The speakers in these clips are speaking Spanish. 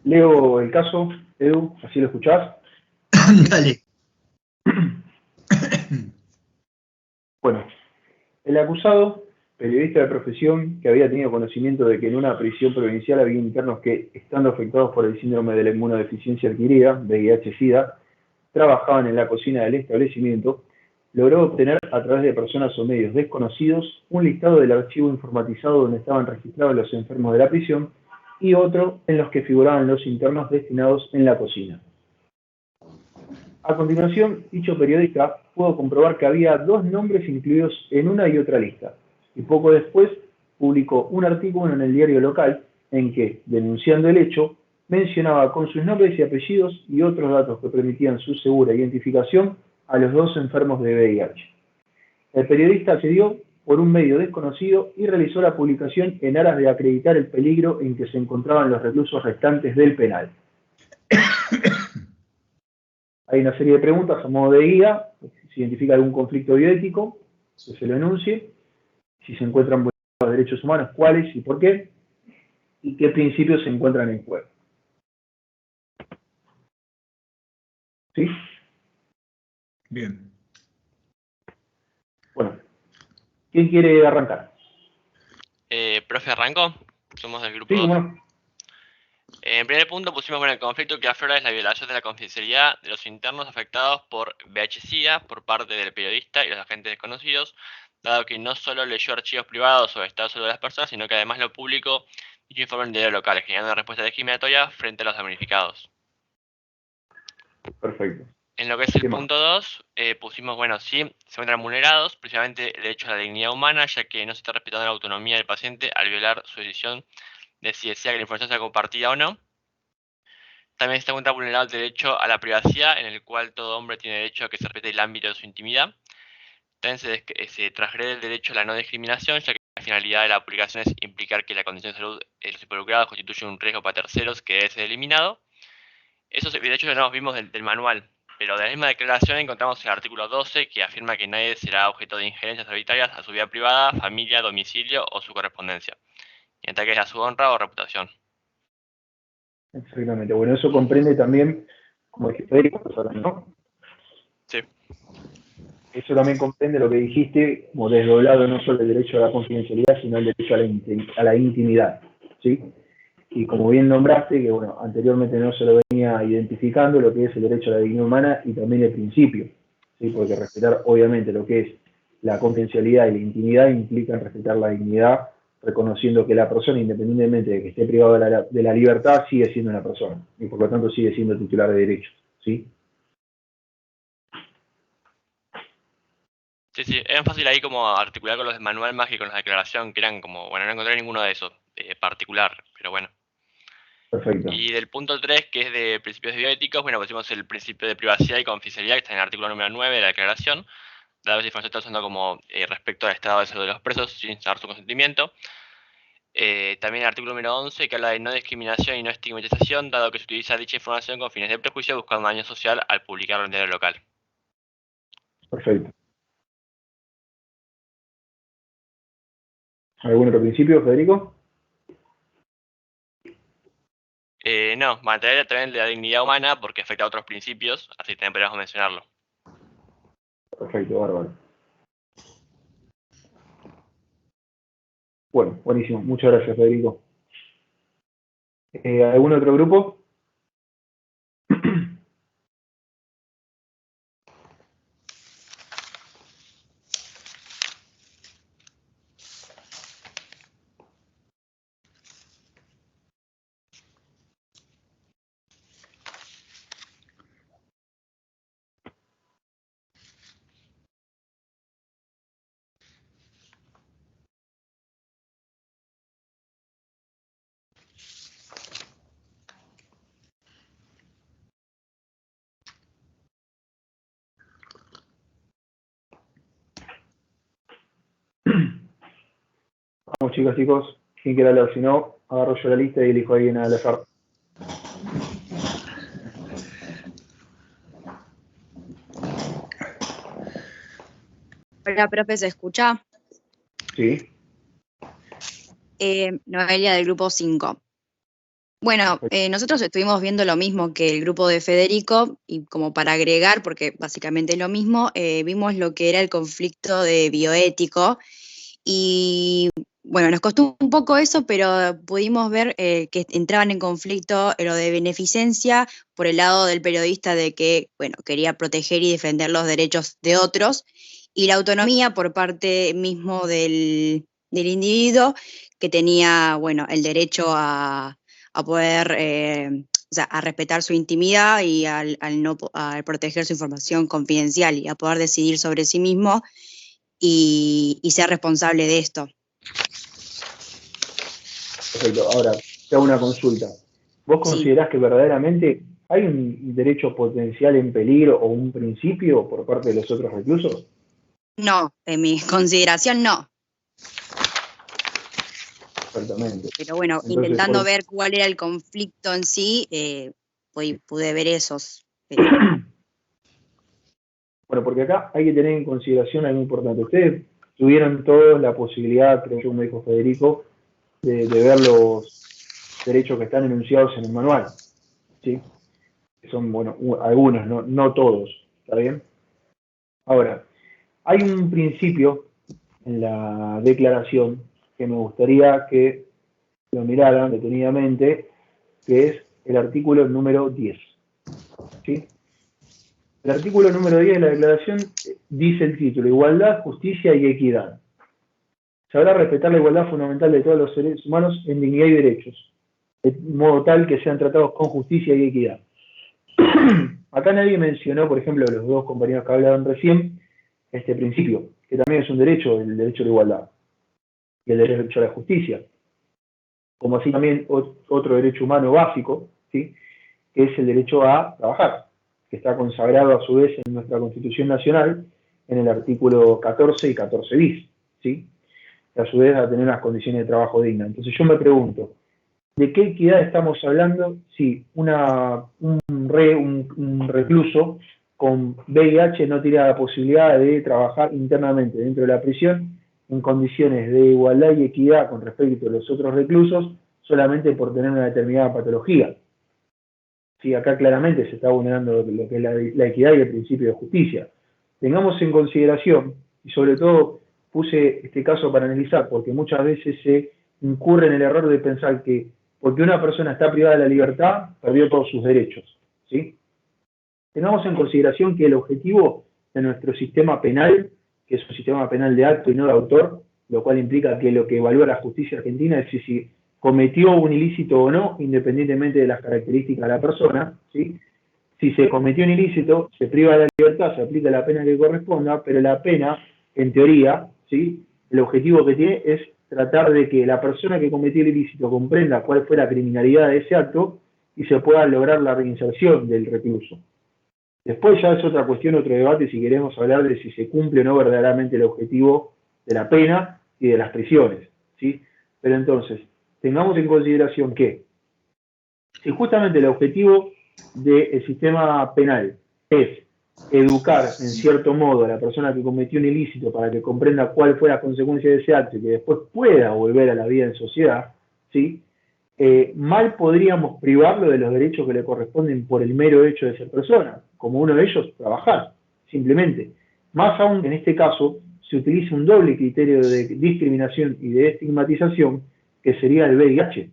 Leo el caso, Edu, así lo escuchás. Dale. Bueno, el acusado, periodista de profesión, que había tenido conocimiento de que en una prisión provincial había internos que, estando afectados por el síndrome de la inmunodeficiencia adquirida, VIH-Sida, trabajaban en la cocina del establecimiento, logró obtener a través de personas o medios desconocidos un listado del archivo informatizado donde estaban registrados los enfermos de la prisión y otro en los que figuraban los internos destinados en la cocina. A continuación, dicho periodista pudo comprobar que había dos nombres incluidos en una y otra lista, y poco después publicó un artículo en el diario local en que, denunciando el hecho, mencionaba con sus nombres y apellidos y otros datos que permitían su segura identificación a los dos enfermos de VIH. El periodista accedió por un medio desconocido y realizó la publicación en aras de acreditar el peligro en que se encontraban los reclusos restantes del penal. Hay una serie de preguntas a modo de guía, si se identifica algún conflicto bioético, que se lo enuncie, si se encuentran vulnerados los derechos humanos, cuáles y por qué, y qué principios se encuentran en juego. ¿Sí? Bien. Bueno, ¿quién quiere arrancar? Profe, ¿arranco? Somos del grupo Sí, 2. bueno. En primer punto pusimos, el conflicto que aflora es la violación de la confidencialidad de los internos afectados por VIH-Sida por parte del periodista y los agentes desconocidos, dado que no solo leyó archivos privados o estado solo de las personas, sino que además lo publicó dicho informe en el diario local, generando una respuesta discriminatoria frente a los damnificados. Perfecto. En lo que es el punto 2, pusimos, sí, se encuentran vulnerados, precisamente el derecho a la dignidad humana, ya que no se está respetando la autonomía del paciente al violar su decisión de si desea que la información sea compartida o no. También se encuentra vulnerado el derecho a la privacidad, en el cual todo hombre tiene derecho a que se respete el ámbito de su intimidad. También se transgrede el derecho a la no discriminación, ya que la finalidad de la publicación es implicar que la condición de salud de los involucrados constituye un riesgo para terceros que debe ser eliminado. Esos derechos ya los vimos del manual, pero de la misma declaración encontramos el artículo 12, que afirma que nadie será objeto de injerencias arbitrarias a su vida privada, familia, domicilio o su correspondencia, y ataques a su honra o reputación. Exactamente. Bueno, eso comprende también, como dijiste, Federico, ¿no? Sí. Eso también comprende lo que dijiste, como desdoblado no solo el derecho a la confidencialidad, sino el derecho a la intimidad, ¿sí? Y como bien nombraste, que bueno, anteriormente no se lo venía identificando, lo que es el derecho a la dignidad humana y también el principio, ¿sí? Porque respetar obviamente lo que es la confidencialidad y la intimidad implican respetar la dignidad, reconociendo que la persona, independientemente de que esté privado de la libertad, sigue siendo una persona y por lo tanto sigue siendo titular de derechos, ¿sí? Sí, es fácil ahí como articular con los de manual más que con los de declaración, que eran como, no encontré ninguno de esos particular, pero bueno. Perfecto. Y del punto 3, que es de principios bioéticos, pusimos el principio de privacidad y confidencialidad, que está en el artículo número 9 de la declaración, dado que la información está usando como respecto al estado de salud de los presos sin dar su consentimiento. También el artículo número 11, que habla de no discriminación y no estigmatización, dado que se utiliza dicha información con fines de prejuicio buscando daño social al publicarlo en el diario local. Perfecto. ¿Algún otro principio, Federico? No, mantener también la dignidad humana porque afecta a otros principios, así también podríamos mencionarlo. Perfecto, bárbaro. Bueno, buenísimo. Muchas gracias, Federico. ¿Algún otro grupo? Vamos, chicos. ¿Quién quiere hablar? Si no, agarro yo la lista y elijo a alguien al azar. Hola, profe, ¿se escucha? Sí. Noelia, del grupo 5. Bueno, nosotros estuvimos viendo lo mismo que el grupo de Federico y como para agregar, porque básicamente es lo mismo, vimos lo que era el conflicto de bioético y bueno, nos costó un poco eso, pero pudimos ver que entraban en conflicto lo de beneficencia por el lado del periodista de que, bueno, quería proteger y defender los derechos de otros y la autonomía por parte mismo del individuo que tenía, bueno, el derecho a poder, o sea, a respetar su intimidad y al proteger su información confidencial y a poder decidir sobre sí mismo y ser responsable de esto. Perfecto. Ahora, te hago una consulta. ¿Vos considerás que verdaderamente hay un derecho potencial en peligro o un principio por parte de los otros reclusos? No, en mi consideración no. Exactamente. Pero bueno, Entonces, intentando ver cuál era el conflicto en sí, pude ver esos. Bueno, porque acá hay que tener en consideración algo importante. Ustedes tuvieron todos la posibilidad, creo yo, como dijo Federico, de ver los derechos que están enunciados en el manual, ¿sí? Que son, bueno, algunos, no todos, ¿está bien? Ahora, hay un principio en la declaración que me gustaría que lo miraran detenidamente, que es el artículo número 10, ¿sí? El artículo número 10 de la declaración dice el título: Igualdad, justicia y equidad. Sabrá respetar la igualdad fundamental de todos los seres humanos en dignidad y derechos, de modo tal que sean tratados con justicia y equidad. Acá nadie mencionó, por ejemplo, los dos compañeros que hablaron recién, este principio, que también es un derecho, el derecho a la igualdad y el derecho a la justicia, como así también otro derecho humano básico, ¿sí? Que es el derecho a trabajar, que está consagrado a su vez en nuestra Constitución Nacional en el artículo 14 y 14 bis, ¿sí? Que a su vez a tener unas condiciones de trabajo dignas. Entonces yo me pregunto, ¿de qué equidad estamos hablando si un recluso con VIH no tiene la posibilidad de trabajar internamente dentro de la prisión en condiciones de igualdad y equidad con respecto a los otros reclusos solamente por tener una determinada patología? Sí, acá claramente se está vulnerando lo que es la equidad y el principio de justicia. Tengamos en consideración, y sobre todo puse este caso para analizar, porque muchas veces se incurre en el error de pensar que porque una persona está privada de la libertad, perdió todos sus derechos, ¿sí? Tengamos en consideración que el objetivo de nuestro sistema penal, que es un sistema penal de acto y no de autor, lo cual implica que lo que evalúa la justicia argentina es si cometió un ilícito o no, independientemente de las características de la persona, ¿sí? Si se cometió un ilícito, se priva de la libertad, se aplica la pena que corresponda, pero la pena, en teoría, ¿sí? El objetivo que tiene es tratar de que la persona que cometió el ilícito comprenda cuál fue la criminalidad de ese acto y se pueda lograr la reinserción del recluso. Después ya es otra cuestión, otro debate, si queremos hablar de si se cumple o no verdaderamente el objetivo de la pena y de las prisiones, ¿sí? Pero entonces, tengamos en consideración que si justamente el objetivo del sistema penal es educar en cierto modo a la persona que cometió un ilícito para que comprenda cuál fue la consecuencia de ese acto y que después pueda volver a la vida en sociedad, ¿sí? Mal podríamos privarlo de los derechos que le corresponden por el mero hecho de ser persona, como uno de ellos, trabajar, simplemente. Más aún en este caso, se utiliza un doble criterio de discriminación y de estigmatización, que sería el VIH,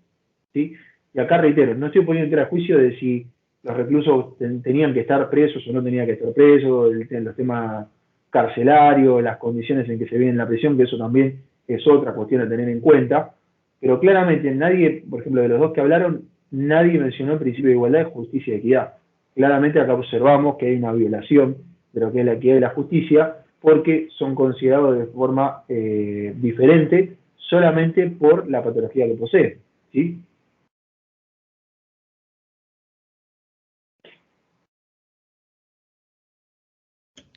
¿sí? Y acá reitero, no estoy poniendo en juicio de si los reclusos tenían que estar presos o no tenían que estar presos, los temas carcelarios, las condiciones en que se vive en la prisión, que eso también es otra cuestión a tener en cuenta, pero claramente nadie, por ejemplo, de los dos que hablaron, nadie mencionó el principio de igualdad, justicia y equidad. Claramente acá observamos que hay una violación de lo que es la equidad y la justicia, porque son considerados de forma diferente solamente por la patología que poseen, ¿sí?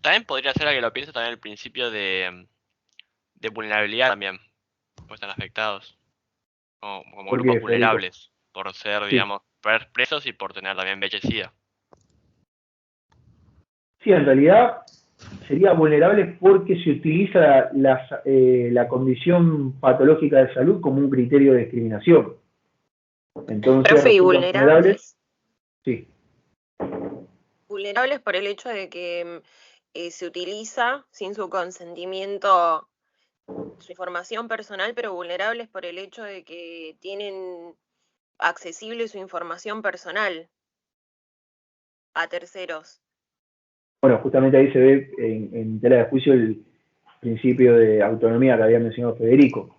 También podría ser, a que lo piense, también el principio de vulnerabilidad también, porque están afectados como ¿Por grupos qué, Federico? vulnerables, por ser, Sí. digamos, presos y por tener también VIH-Sida. Sí, en realidad sería vulnerable porque se utiliza la condición patológica de salud como un criterio de discriminación. Entonces, Profe, ¿y resultan vulnerables. vulnerables? Sí, Vulnerables por el hecho de que se utiliza sin su consentimiento su información personal, pero vulnerables por el hecho de que tienen accesible su información personal a terceros. bueno, justamente ahí se ve en tela de juicio el principio de autonomía que había mencionado Federico,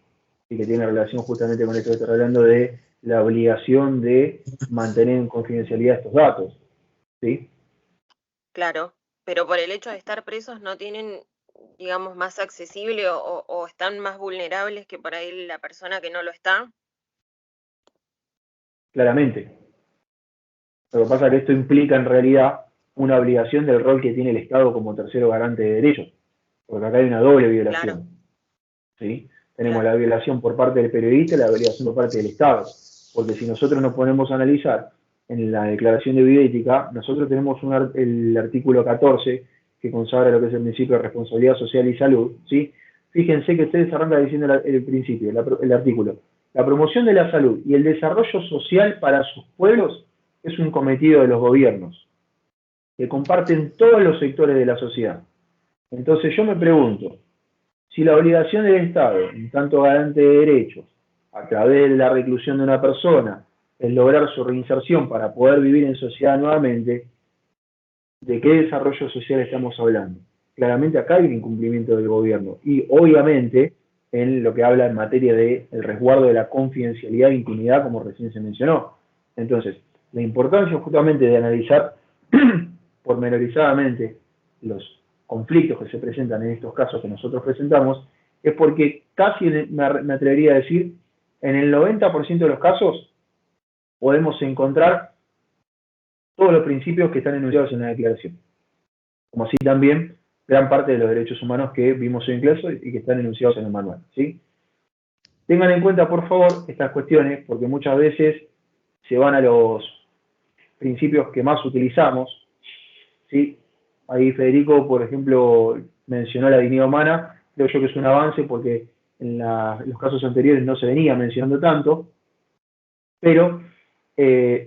y que tiene relación justamente con esto que está hablando de la obligación de mantener en confidencialidad estos datos, ¿sí? Claro, pero por el hecho de estar presos no tienen, digamos, más accesible o están más vulnerables que por ahí la persona que no lo está. Claramente. Lo que pasa es que esto implica en realidad una obligación del rol que tiene el Estado como tercero garante de derechos, porque acá hay una doble violación. Claro. ¿Sí? Tenemos Claro. la violación por parte del periodista y la violación por parte del Estado. Porque si nosotros nos ponemos a analizar en la declaración de bioética, nosotros tenemos el artículo 14 que consagra lo que es el principio de responsabilidad social y salud. ¿Sí? Fíjense que ustedes arrancan diciendo el principio, el artículo. La promoción de la salud y el desarrollo social para sus pueblos es un cometido de los gobiernos, que comparten todos los sectores de la sociedad. Entonces yo me pregunto, si la obligación del Estado, en tanto garante de derechos, a través de la reclusión de una persona, es lograr su reinserción para poder vivir en sociedad nuevamente, ¿de qué desarrollo social estamos hablando? Claramente acá hay un incumplimiento del gobierno y obviamente en lo que habla en materia del resguardo de la confidencialidad e intimidad, como recién se mencionó. Entonces, la importancia justamente de analizar pormenorizadamente los conflictos que se presentan en estos casos que nosotros presentamos es porque casi me atrevería a decir, en el 90% de los casos podemos encontrar todos los principios que están enunciados en la declaración, como así también gran parte de los derechos humanos que vimos en clase y que están enunciados en el manual, ¿sí? Tengan en cuenta, por favor, estas cuestiones, porque muchas veces se van a los principios que más utilizamos, ¿sí? Ahí Federico, por ejemplo, mencionó la dignidad humana, creo yo que es un avance porque en los casos anteriores no se venía mencionando tanto, pero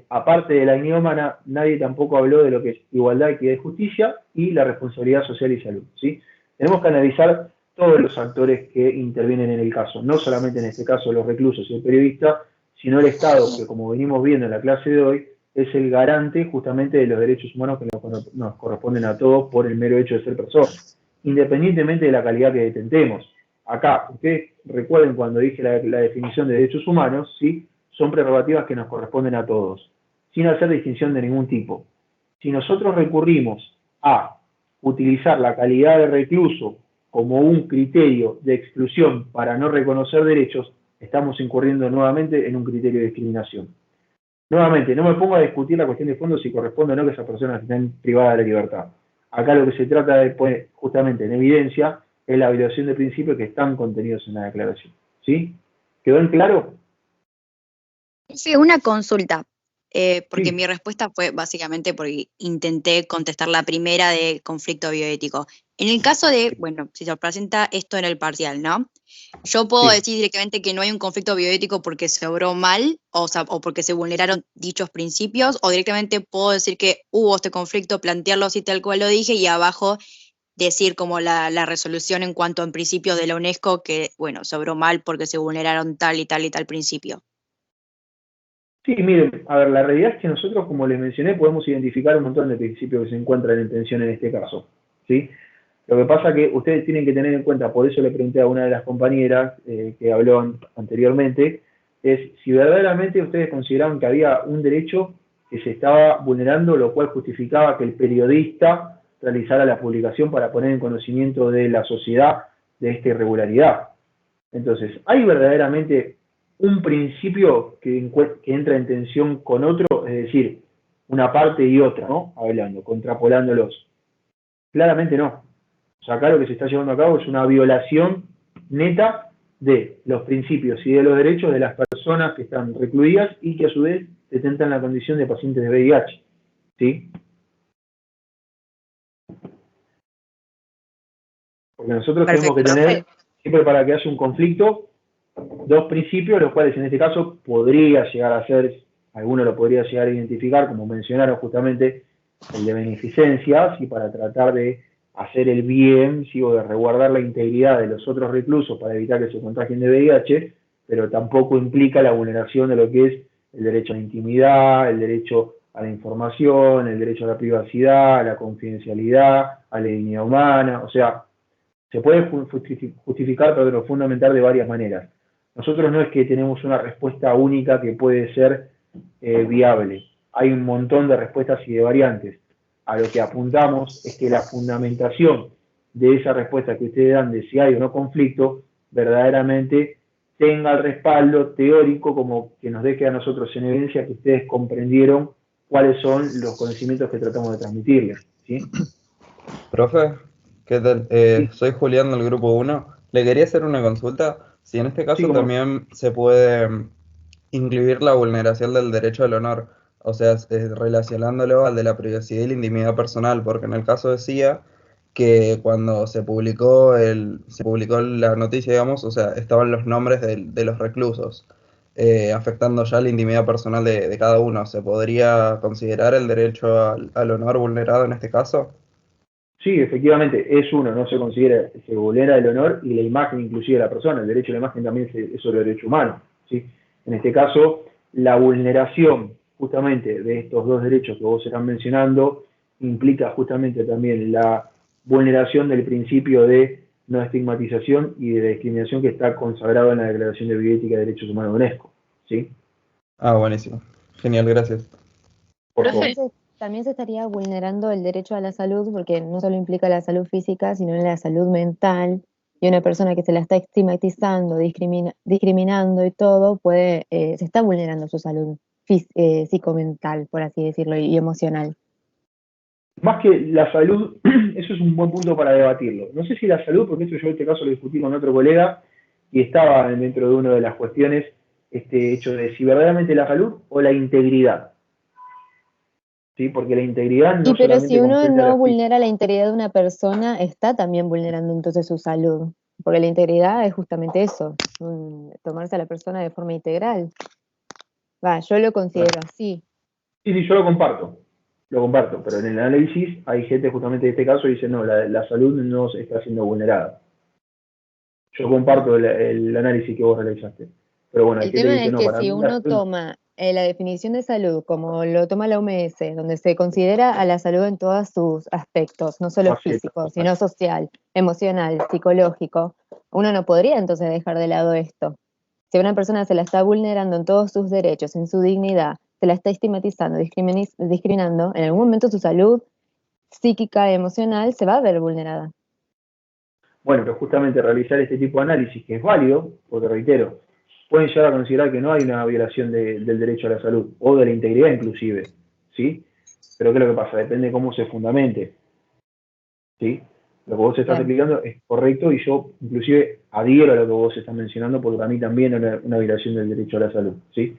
aparte de la dignidad humana, nadie tampoco habló de lo que es igualdad, equidad y justicia y la responsabilidad social y salud, ¿sí? Tenemos que analizar todos los actores que intervienen en el caso, no solamente en este caso los reclusos y el periodista, sino el Estado, que como venimos viendo en la clase de hoy, es el garante justamente de los derechos humanos que nos corresponden a todos por el mero hecho de ser personas, independientemente de la calidad que detentemos. Acá, ustedes recuerden cuando dije la definición de derechos humanos, ¿sí? Son prerrogativas que nos corresponden a todos, sin hacer distinción de ningún tipo. Si nosotros recurrimos a utilizar la calidad de recluso como un criterio de exclusión para no reconocer derechos, estamos incurriendo nuevamente en un criterio de discriminación. Nuevamente, no me pongo a discutir la cuestión de fondo si corresponde o no que esas personas estén privadas de la libertad. Acá lo que se trata de poner justamente en evidencia es la violación de principios que están contenidos en la declaración. ¿Sí? ¿Quedó en claro? Sí, una consulta, porque Sí. mi respuesta fue básicamente porque intenté contestar la primera de conflicto bioético. En el caso de, bueno, si se presenta esto en el parcial, ¿no? Yo puedo Sí. decir directamente que no hay un conflicto bioético porque se obró mal, o sea, o porque se vulneraron dichos principios, o directamente puedo decir que hubo este conflicto, plantearlo así tal cual lo dije, y abajo decir como la resolución en cuanto a principios de la UNESCO que, bueno, se obró mal porque se vulneraron tal y tal principio. Sí, miren, a ver, la realidad es que nosotros, como les mencioné, podemos identificar un montón de principios que se encuentran en tensión en este caso, ¿sí? Lo que pasa que ustedes tienen que tener en cuenta, por eso le pregunté a una de las compañeras que habló anteriormente, es si verdaderamente ustedes consideraban que había un derecho que se estaba vulnerando, lo cual justificaba que el periodista realizara la publicación para poner en conocimiento de la sociedad de esta irregularidad. Entonces, ¿hay verdaderamente un principio que entra en tensión con otro? Es decir, una parte y otra, ¿no? Hablando, contrapolándolos. Claramente no. O sea, acá lo que se está llevando a cabo es una violación neta de los principios y de los derechos de las personas que están recluidas y que a su vez detentan la condición de pacientes de VIH. ¿Sí? Porque nosotros tenemos que Perfecto. tener, siempre para que haya un conflicto, dos principios, los cuales en este caso podría llegar a ser, alguno lo podría llegar a identificar, como mencionaron justamente, el de beneficencia, ¿sí? Para tratar de hacer el bien, ¿sí? O de resguardar la integridad de los otros reclusos para evitar que se contagien de VIH, pero tampoco implica la vulneración de lo que es el derecho a la intimidad, el derecho a la información, el derecho a la privacidad, a la confidencialidad, a la dignidad humana. O sea, se puede justificar, pero fundamentar de varias maneras. Nosotros no es que tenemos una respuesta única que puede ser viable. Hay un montón de respuestas y de variantes. A lo que apuntamos es que la fundamentación de esa respuesta que ustedes dan de si hay o no conflicto, verdaderamente tenga el respaldo teórico como que nos deje a nosotros en evidencia que ustedes comprendieron cuáles son los conocimientos que tratamos de transmitirles, ¿sí? Profe, ¿qué tal? Sí. Soy Julián del grupo 1. Le quería hacer una consulta. Si en este Sí, caso cómo no. también se puede incluir la vulneración del derecho al honor, o sea, relacionándolo al de la privacidad y la intimidad personal, porque en el caso decía que cuando se publicó la noticia, digamos, o sea, estaban los nombres de los reclusos, afectando ya la intimidad personal de cada uno. ¿Se podría considerar el derecho al honor vulnerado en este caso? Sí, efectivamente, es uno, no se considera, se vulnera el honor y la imagen inclusive de la persona. El derecho a la imagen también es sobre derecho humano, ¿sí? En este caso, la vulneración justamente de estos dos derechos que vos están mencionando implica justamente también la vulneración del principio de no estigmatización y de discriminación que está consagrado en la Declaración de Bioética de Derechos Humanos de UNESCO, ¿sí? Ah, buenísimo. Genial, gracias. Por Profe. favor. También se estaría vulnerando el derecho a la salud, porque no solo implica la salud física, sino la salud mental. Y una persona que se la está estigmatizando, discriminando y todo, se está vulnerando su salud psicomental, por así decirlo, y emocional. Más que la salud, eso es un buen punto para debatirlo. No sé si la salud, porque esto yo en este caso lo discutí con otro colega y estaba dentro de una de las cuestiones este hecho de si verdaderamente la salud o la integridad. ¿Sí? Porque la integridad no Sí, pero solamente si uno comprende a no la física. vulnera la integridad de una persona, está también vulnerando entonces su salud. Porque la integridad es justamente eso, tomarse a la persona de forma integral. Yo lo considero así. Sí, sí, yo lo comparto, pero en el análisis hay gente justamente de este caso que dice, no, la salud no se está siendo vulnerada. Yo comparto el análisis que vos realizaste. Pero bueno, hay El gente que tema dice, es no, que para si mí la uno salud... toma la definición de salud como lo toma la OMS, donde se considera a la salud en todos sus aspectos, no solo físico, sino social, emocional, psicológico, uno no podría entonces dejar de lado esto. Si a una persona se la está vulnerando en todos sus derechos, en su dignidad, se la está estigmatizando, discriminando, en algún momento su salud psíquica, emocional, se va a ver vulnerada. Bueno, pero justamente realizar este tipo de análisis, que es válido, porque reitero, pueden llegar a considerar que no hay una violación del derecho a la salud, o de la integridad inclusive, ¿sí? Pero ¿qué es lo que pasa? Depende de cómo se fundamente, ¿sí? Lo que vos estás Claro. explicando es correcto y yo inclusive adhiero a lo que vos estás mencionando porque para mí también es una violación del derecho a la salud, ¿sí?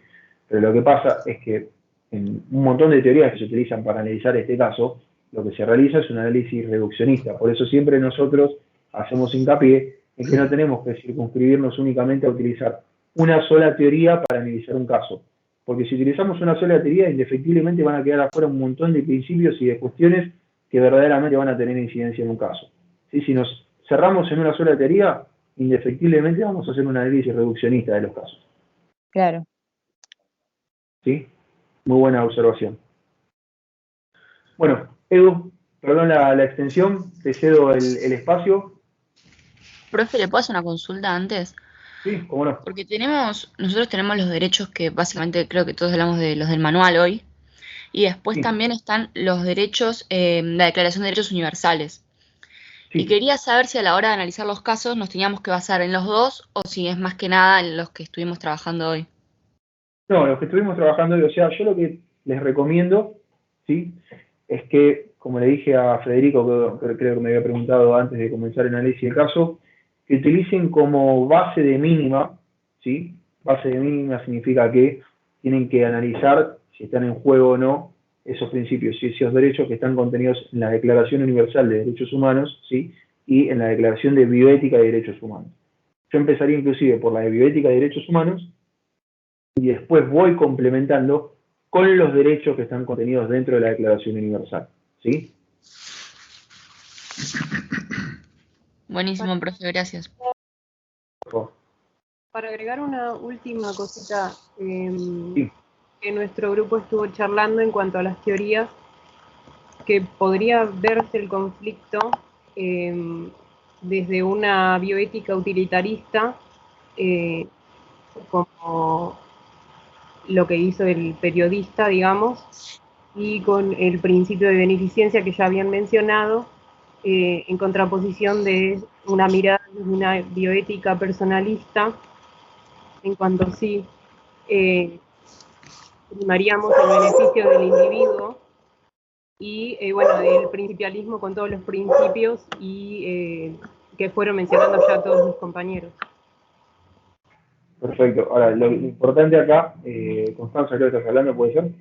Pero lo que pasa es que en un montón de teorías que se utilizan para analizar este caso, lo que se realiza es un análisis reduccionista. Por eso siempre nosotros hacemos hincapié en que no tenemos que circunscribirnos únicamente a utilizar una sola teoría para analizar un caso. Porque si utilizamos una sola teoría, indefectiblemente van a quedar afuera un montón de principios y de cuestiones que verdaderamente van a tener incidencia en un caso. ¿Sí? Si nos cerramos en una sola teoría, indefectiblemente vamos a hacer un análisis reduccionista de los casos. Claro. ¿Sí? Muy buena observación. Bueno, Edu, perdón la extensión, te cedo el espacio. Profe, ¿le puedo hacer una consulta antes? Sí, cómo no. Porque nosotros tenemos los derechos que básicamente creo que todos hablamos de los del manual hoy, y después Sí, también están los derechos, la Declaración de Derechos Universales. Y sí. quería saber si a la hora de analizar los casos nos teníamos que basar en los dos o si es más que nada en los que estuvimos trabajando hoy. No, los que estuvimos trabajando hoy, o sea, yo lo que les recomiendo, ¿sí? Es que, como le dije a Federico, que creo que me había preguntado antes de comenzar el análisis del caso, que utilicen como base de mínima, ¿sí? Base de mínima significa que tienen que analizar si están en juego o no esos principios y esos derechos que están contenidos en la Declaración Universal de Derechos Humanos, ¿sí? Y en la Declaración de Bioética de Derechos Humanos. Yo empezaría inclusive por la de bioética de derechos humanos y después voy complementando con los derechos que están contenidos dentro de la Declaración Universal. ¿Sí? Buenísimo, profe, gracias. Por favor. Para agregar una última cosita, Sí. que nuestro grupo estuvo charlando en cuanto a las teorías, que podría verse el conflicto desde una bioética utilitarista, como lo que hizo el periodista, digamos, y con el principio de beneficencia que ya habían mencionado, en contraposición de una mirada de una bioética personalista, en cuanto sí primaríamos el beneficio del individuo y bueno, del principialismo con todos los principios y que fueron mencionando ya todos mis compañeros. Perfecto. Ahora, lo importante acá, Constanza, creo que estás hablando, ¿puede ser?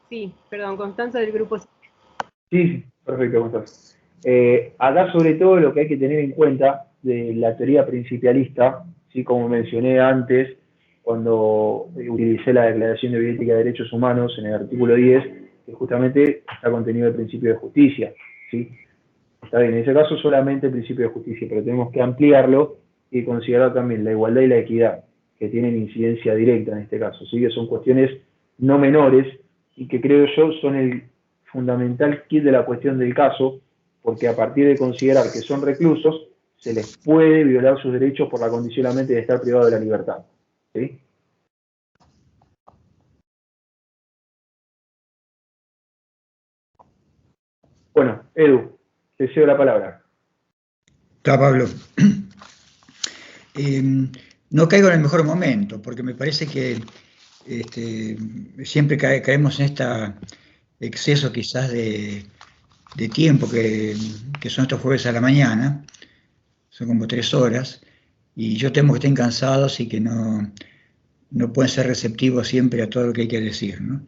Sí, perdón, Constanza del grupo. Sí, perfecto, Constanza. Acá sobre todo lo que hay que tener en cuenta de la teoría principialista, ¿sí? Como mencioné antes, cuando utilicé la Declaración de Bioética de Derechos Humanos en el artículo 10, que justamente está contenido el principio de justicia, ¿sí? Está bien, en ese caso solamente el principio de justicia, pero tenemos que ampliarlo y considerar también la igualdad y la equidad, que tienen incidencia directa en este caso, ¿sí? Que son cuestiones no menores y que creo yo son el fundamental kit de la cuestión del caso, porque a partir de considerar que son reclusos, se les puede violar sus derechos por la condición solamente de estar privado de la libertad, ¿sí? Bueno, Edu, te cedo la palabra. Está, Pablo. No caigo en el mejor momento, porque me parece que siempre caemos en este exceso quizás de tiempo que son estos jueves a la mañana, son como 3 horas, y yo temo que estén cansados y que no pueden ser receptivos siempre a todo lo que hay que decir, ¿no?